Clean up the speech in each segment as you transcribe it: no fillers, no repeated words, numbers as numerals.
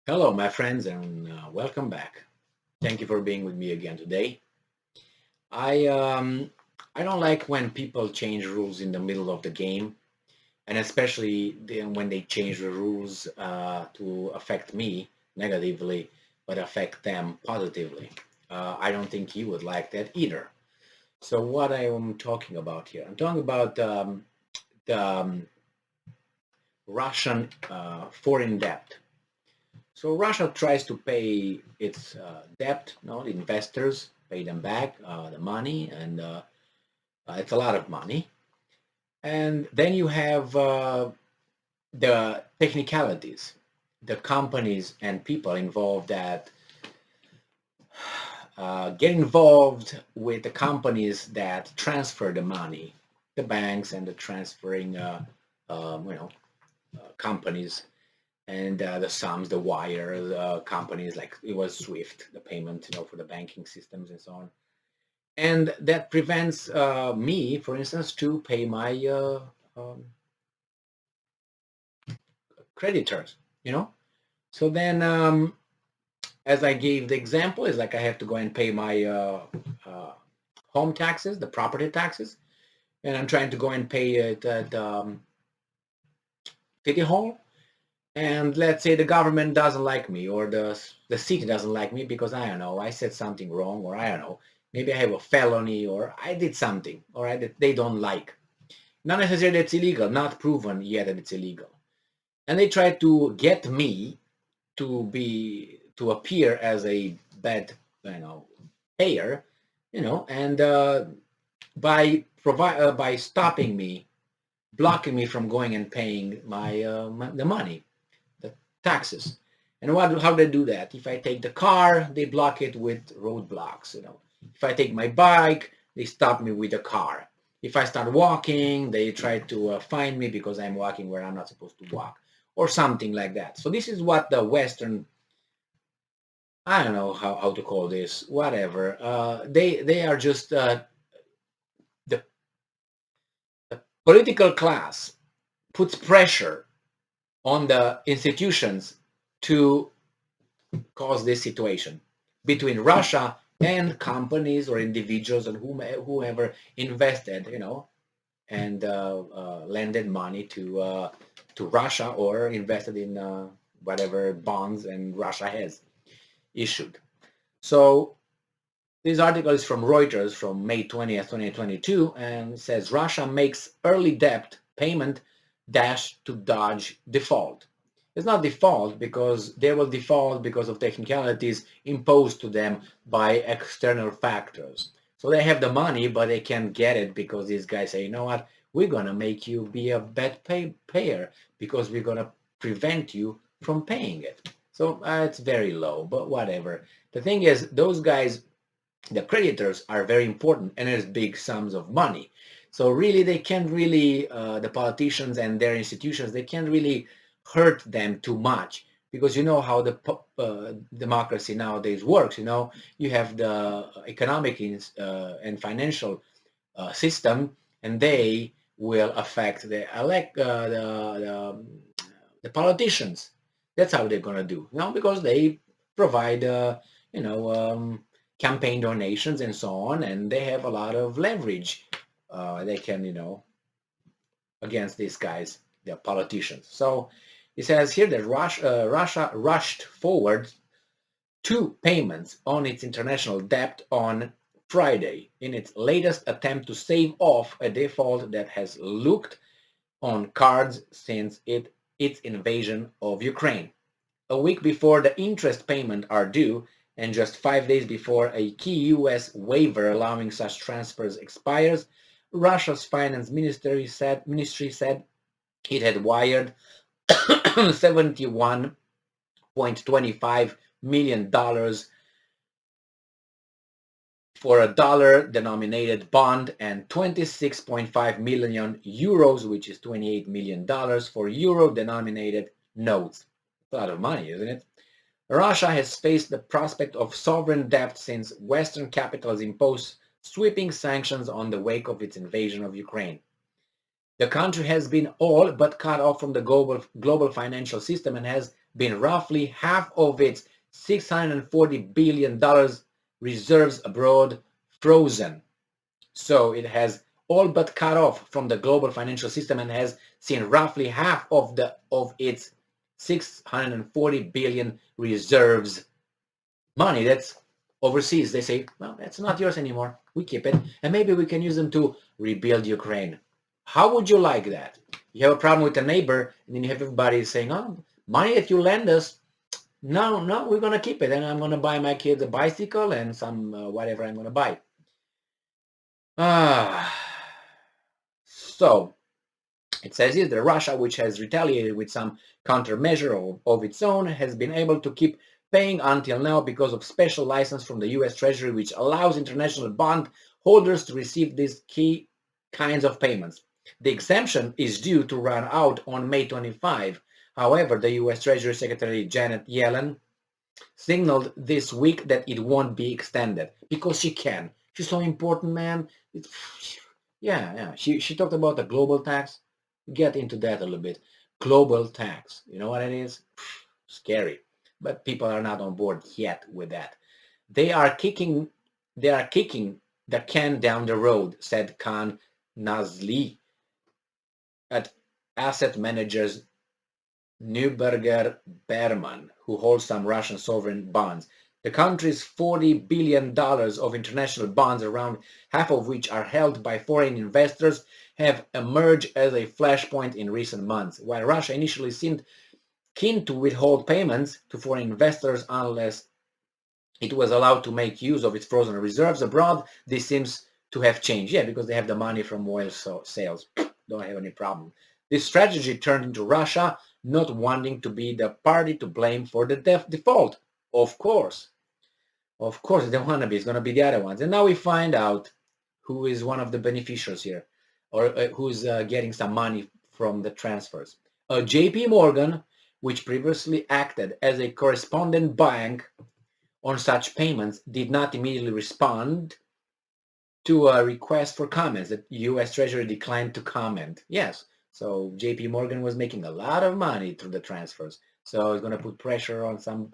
Hello, my friends, and welcome back. Thank you for being with me again today. I um, I don't like when people change rules in the middle of the game, and especially when they change the rules to affect me negatively, but affect them positively. I don't think you would like that either. So what I am talking about here, I'm talking about the Russian foreign debt. So Russia tries to pay its debt, no, the investors pay them back the money, and it's a lot of money. And then you have the technicalities, the companies and people involved that get involved with the companies that transfer the money, the banks and the transferring, companies and the sums, the wire companies, like it was Swift, the payment, for the banking systems and so on. And that prevents me, for instance, to pay my um, creditors, you know. So then, as I gave the example, is like I have to go and pay my uh, home taxes, the property taxes, and I'm trying to go and pay it at city hall. And let's say the government doesn't like me, or the city doesn't like me because I don't know, I said something wrong, or I don't know, maybe I have a felony, or I did something, or they don't like. Not necessarily it's illegal, not proven yet that it's illegal. And they try to get me to appear as a bad, payer, and by stopping me, blocking me from going and paying the money, the taxes. And how they do that? If I take the car, they block it with roadblocks. If I take my bike, they stop me with the car. If I start walking, they try to find me because I'm walking where I'm not supposed to walk, or something like that. So this is what the Western, I don't know how to call this, whatever. They are just the, the political class puts pressure on the institutions to cause this situation between Russia and companies or individuals and whoever invested, and lended money to Russia or invested in whatever bonds and Russia has issued. So this article is from Reuters from May 20th, 2022, and says Russia makes early debt payment dash to dodge default. It's not default because they will default because of technicalities imposed to them by external factors. So they have the money, but they can't get it because these guys say, you know what, we're going to make you be a bad payer because we're going to prevent you from paying it. So it's very low, but whatever. The thing is, those guys, the creditors, are very important and there's big sums of money. So really they can't really, the politicians and their institutions, they can't really hurt them too much because you know how the democracy nowadays works. You have the economic and financial system, and they will affect the politicians. That's how they're going to do, because they provide you know um, campaign donations and so on, and they have a lot of leverage. They can, against these guys, the politicians. So it says here that Russia rushed forward two payments on its international debt on Friday in its latest attempt to stave off a default that has looked on cards since its invasion of Ukraine. A week before the interest payment are due, and just 5 days before a key U.S. waiver allowing such transfers expires, Russia's finance ministry said it had wired $71.25 million for a dollar-denominated bond and 26.5 million euros, which is $28 million, for euro-denominated notes. It's a lot of money, isn't it? Russia has faced the prospect of sovereign debt since Western capitals imposed sweeping sanctions on the wake of its invasion of Ukraine. The country has been all but cut off from the global financial system and has been roughly half of its $640 billion reserves abroad frozen. So it has all but cut off from the global financial system and has seen roughly half of its 640 billion reserves money that's overseas. They say, well, that's not yours anymore. We keep it, and maybe we can use them to rebuild Ukraine. How would you like that? You have a problem with a neighbor, and then you have everybody saying, oh, money that you lend us, no, we're going to keep it, and I'm going to buy my kids a bicycle and some whatever I'm going to buy. So it says here that Russia, which has retaliated with some countermeasure of its own, has been able to keep paying until now because of special license from the US Treasury, which allows international bond holders to receive these key kinds of payments. The exemption is due to run out on May 25. However, the US Treasury Secretary Janet Yellen signaled this week that it won't be extended because she can. She's so important, man. Yeah. She talked about the global tax. Get into that a little bit. Global tax. You know what it is? Scary. But people are not on board yet with that. They are kicking the can down the road, said Khan Nazli at asset managers Neuberger Berman, who holds some Russian sovereign bonds. The country's $40 billion of international bonds, around half of which are held by foreign investors, have emerged as a flashpoint in recent months. While Russia initially seemed keen to withhold payments to foreign investors unless it was allowed to make use of its frozen reserves abroad, this seems to have changed. Yeah, because they have the money from oil sales. Don't have any problem. This strategy turned into Russia not wanting to be the party to blame for the default. Of course, they don't want to be. It's going to be the other ones. And now we find out who is one of the beneficiaries here, or who's getting some money from the transfers. JP Morgan, which previously acted as a correspondent bank on such payments, did not immediately respond to a request for comments. The U.S. Treasury declined to comment. Yes, so JP Morgan was making a lot of money through the transfers. So it's going to put pressure on some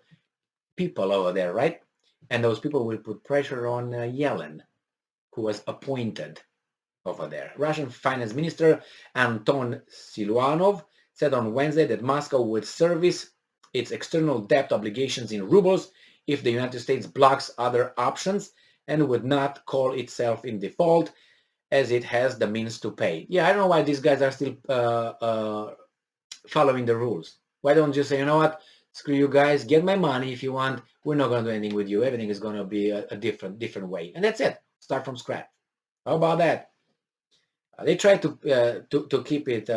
people over there, right? And those people will put pressure on Yellen, who was appointed over there. Russian Finance Minister Anton Siluanov said on Wednesday that Moscow would service its external debt obligations in rubles if the United States blocks other options and would not call itself in default as it has the means to pay. Yeah, I don't know why these guys are still following the rules. Why don't you say, you know what, screw you guys, get my money if you want. We're not going to do anything with you. Everything is going to be a different way. And that's it. Start from scratch. How about that? They try to keep it,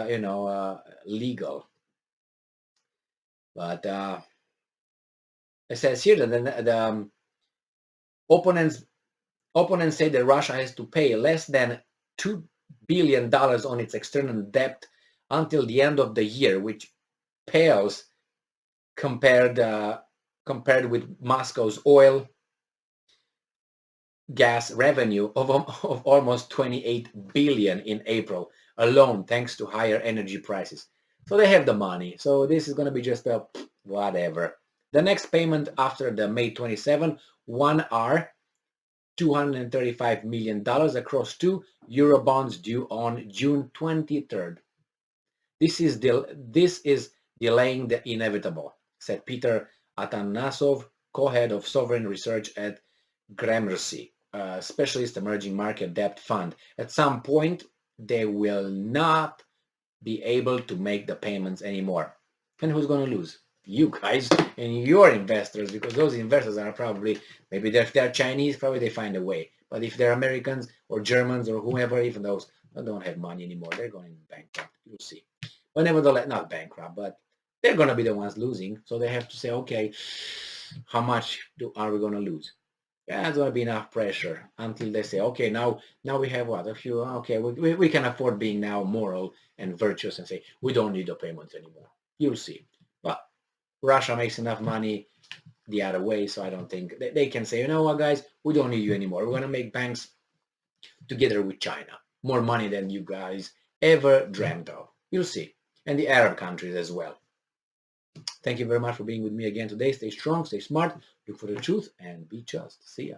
legal. But it says here that the opponents say that Russia has to pay less than $2 billion on its external debt until the end of the year, which pales compared with Moscow's oil gas revenue of almost 28 billion in April alone, thanks to higher energy prices. So they have the money. So this is going to be just a whatever. The next payment after the May 27 are $235 million across 2 euro bonds due on June 23rd. This is delaying the inevitable, said Peter Atanasov, co-head of sovereign research at Gramercy, specialist emerging market debt fund. At some point, they will not be able to make the payments anymore. And who's going to lose? You guys and your investors, because those investors are probably, maybe if they're Chinese, probably they find a way. But if they're Americans or Germans or whoever, even those don't have money anymore, they're going bankrupt. You'll see. But nevertheless, not bankrupt, but they're going to be the ones losing. So they have to say, okay, how much are we going to lose? Yeah, there's going to be enough pressure until they say, okay, now we have what? A few, okay, we can afford being now moral and virtuous and say, we don't need the payments anymore. You'll see. But Russia makes enough money the other way, so I don't think they can say, you know what, guys, we don't need you anymore. We're going to make banks together with China. More money than you guys ever dreamt of. You'll see. And the Arab countries as well. Thank you very much for being with me again today. Stay strong, stay smart, look for the truth, and be just. See ya.